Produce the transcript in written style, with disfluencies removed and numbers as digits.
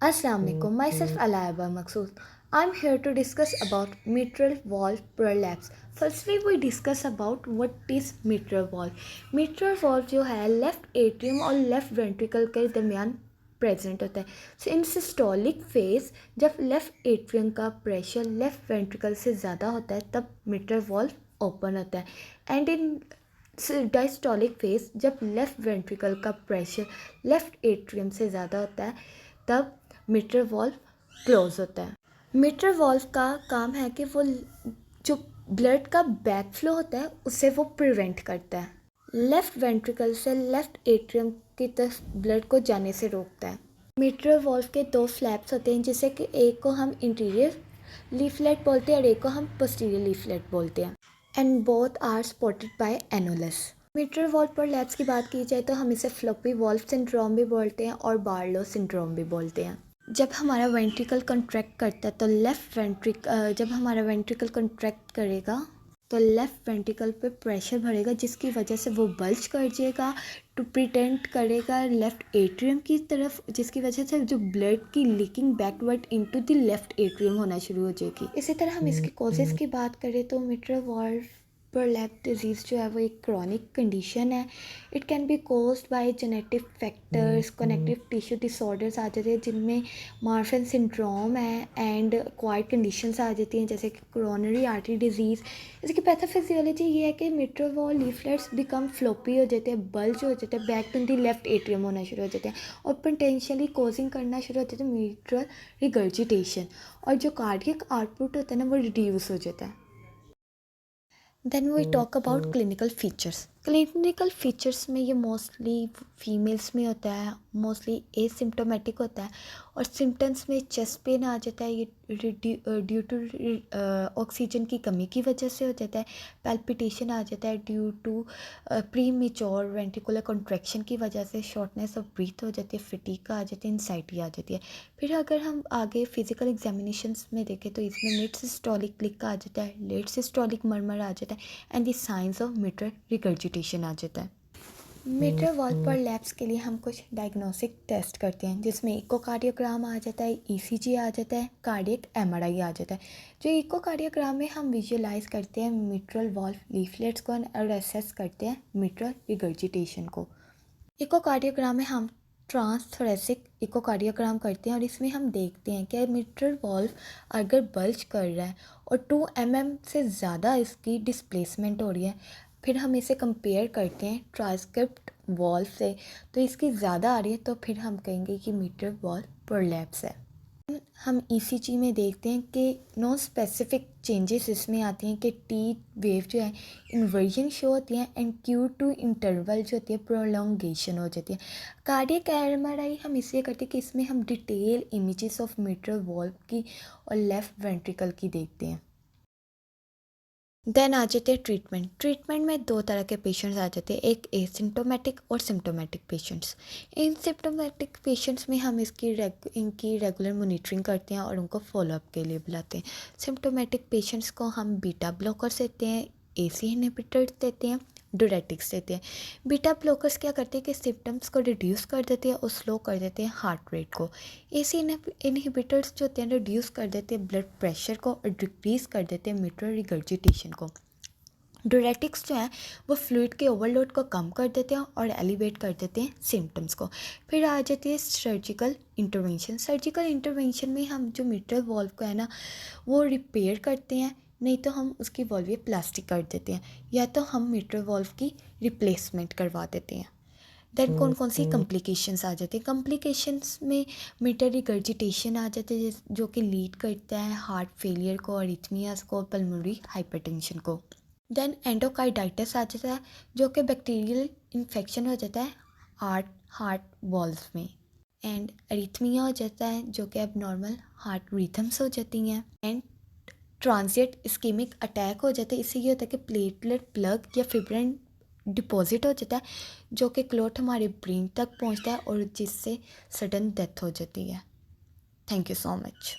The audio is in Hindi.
Assalamu alaikum, myself Alaiba Maqsood. I'm here to discuss about mitral valve prolapse. Firstly, we discuss about what is mitral valve. Mitral valve जो है लेफ्ट एट्रियम और लेफ्ट वेंट्रिकल के दरमियान प्रेजेंट होता है. सो इन सिस्टोलिक फेज जब लेफ्ट एट्रियम का प्रेशर लेफ्ट वेंट्रिकल से ज़्यादा होता है तब mitral valve ओपन होता है. एंड इन डायस्टोलिक फेज जब लेफ्ट वेंट्रिकल का प्रेशर लेफ्ट एट्रियम से ज़्यादा होता है तब मिट्रल वॉल्व क्लोज होता है. मिट्रल वॉल्व का काम है कि वो जो ब्लड का बैक फ्लो होता है उसे वो प्रिवेंट करता है. लेफ्ट वेंट्रिकल से लेफ्ट एट्रियम की तरफ ब्लड को जाने से रोकता है. मिट्रल वॉल्व के दो फ्लैप्स होते हैं जिसे कि एक को हम इंटीरियर लीफलेट बोलते हैं और एक को हम पोस्टीरियर लीफलेट बोलते हैं. And both are supported by annulus. Mitral valve prolapse की बात की जाए तो हम इसे फ्लोपी वॉल्व सिंड्रोम भी बोलते हैं और बार्लो सिंड्रोम भी बोलते हैं. जब हमारा वेंट्रिकल कंट्रैक्ट करता है तो जब हमारा वेंट्रिकल कंट्रैक्ट करेगा तो लेफ़्ट वेंट्रिकल पे प्रेशर बढ़ेगा जिसकी वजह से वो बल्ज कर जाएगा टू प्रिटेंड करेगा लेफ़्ट एट्रियम की तरफ, जिसकी वजह से जो ब्लड की leaking backward into the left atrium होना शुरू हो जाएगी. इसी तरह हम इसके कॉजेज़ की बात करें तो मिट्रल वॉल्व प्रोलैप्स डिजीज़ जो है वो एक क्रॉनिक कंडीशन है. It can be caused by genetic factors, connective tissue disorders आ जाते हैं जिनमें मार्फन सिंड्रोम है एंड क्वाइट कंडीशंस आ जाती हैं जैसे कि कोरोनरी आर्टरी डिजीज़. इसकी पैथोफिजियोलॉजी ये है कि mitral valve leaflets become floppy हो जाते हैं, बल्ज हो जाते हैं, back to the left atrium होना शुरू हो जाते हैं और पोटेंशियली कोजिंग करना शुरू हो जाते हैं मिट्रल रिगर्जिटेशन. और जो कार्डियक आउटपुट होता है ना वो रिड्यूस हो जाता है. Then we talk about clinical features. Clinical features में ये मोस्टली फीमेल्स में होता है, मोस्टली एसिम्प्टोमेटिक होता है और सिम्टम्स में चेस्ट पेन आ जाता है. ये ड्यू टू ऑक्सीजन की कमी की वजह से हो जाता है. पैल्पिटेशन आ जाता है due to premature ventricular contraction की वजह से शॉर्टनेस ऑफ ब्रीथ हो जाती है, फटीग आ जाती है, एंजाइटी आ जाती है. फिर अगर हम आगे फिजिकल एग्जामिनेशंस में देखें तो इसमें मिड सिस्टोलिक क्लिक आ जाता है, लेट सिस्टोलिक मरमर आ जाता है and the science of mitral regurgitation आ जाता है. मिट्रल वॉल्व प्रोलैप्स के लिए हम कुछ डायग्नोस्टिक टेस्ट करते हैं जिसमें इकोकार्डियोग्राम आ जाता है, ईसीजी आ जाता है, कार्डियक एमआरआई आ जाता है. जो इकोकार्डियोग्राम में हम विजुअलाइज करते हैं मिट्रल वॉल्व लीफलेट्स को और असेस करते हैं मिट्रल रिगर्जिटेशन को. इकोकार्डियोग्राम में हम ट्रांसथोरेसिक इकोकार्डियोग्राम करते हैं और इसमें हम देखते हैं कि मिट्रल वॉल्व अगर बल्ज कर रहा है और 2 mm से ज़्यादा इसकी डिस्प्लेसमेंट हो रही है, फिर हम इसे कंपेयर करते हैं ट्रांसक्रिप्ट वॉल्व से तो इसकी ज़्यादा आ रही है तो फिर हम कहेंगे कि मिट्रल वॉल्व प्रोलैप्स है. हम ईसीजी में देखते हैं कि नो स्पेसिफिक चेंजेस इसमें आती हैं कि टी वेव जो है इन्वर्जन शो होती है एंड क्यू टू इंटरवल जो होती है प्रोलोंगेशन हो जाती है. कार्डियक एमआरआई हम इसलिए करते हैं कि इसमें हम detail images of mitral valve की और लेफ़्ट वेंट्रिकल की देखते हैं. देन आ जाते हैं ट्रीटमेंट में 2 तरह के पेशेंट्स आ जाते हैं, एक एसिम्प्टोमेटिक और सिम्प्टोमेटिक पेशेंट्स. इन सिम्प्टोमेटिक पेशेंट्स में हम इनकी रेगुलर मॉनिटरिंग करते हैं और उनको फॉलोअप के लिए बुलाते हैं. सिम्प्टोमेटिक पेशेंट्स को हम बीटा ब्लॉकर्स देते हैं, एसी इनहिबिटर्स देते हैं, डायरेटिक्स देते हैं. बीटा ब्लॉकर्स क्या करते हैं कि सिम्टम्स को रिड्यूस कर देते हैं और स्लो कर देते हैं हार्ट रेट को. एसी इनहिबिटर्स जो होते हैं रिड्यूस कर देते हैं ब्लड प्रेशर को और डिक्रीज़ कर देते हैं मिट्रल रिगर्जिटेशन को. डायरेटिक्स जो है वो फ्लूइड के ओवरलोड को कम कर देते हैं और एलिवेट कर देते हैं सिम्टम्स को. फिर आ जाती है सर्जिकल इंटरवेंशन में हम जो मिट्रल वॉल्व को है ना वो रिपेयर करते हैं, नहीं तो हम उसकी वॉल्व प्लास्टिक कर देते हैं या तो हम मिट्रल वॉल्व की रिप्लेसमेंट करवा देते हैं. देन कौन कौन सी कॉम्प्लिकेशंस आ जाती हैं. कॉम्प्लिकेशंस में मिट्रल रिगर्जिटेशन आ जाते हैं जो कि लीड करता है हार्ट फेलियर को, अरिथमियास को, पल्मोनरी हाइपरटेंशन को. देन एंडोकार्डाइटिस आ जाता है जो कि बैक्टीरियल इन्फेक्शन हो जाता है हार्ट वॉल्व में. एंड अरिथमिया हो जाता है जो कि अब नॉर्मल हार्ट रिथम्स हो जाती हैं. एंड ट्रांजिएंट इस्केमिक अटैक हो जाता है. इससे ये होता है कि प्लेटलेट प्लग या फिब्रिन डिपॉजिट हो जाता है जो कि क्लॉट हमारे ब्रेन तक पहुंचता है और जिससे सडन डेथ हो जाती है. Thank you so much.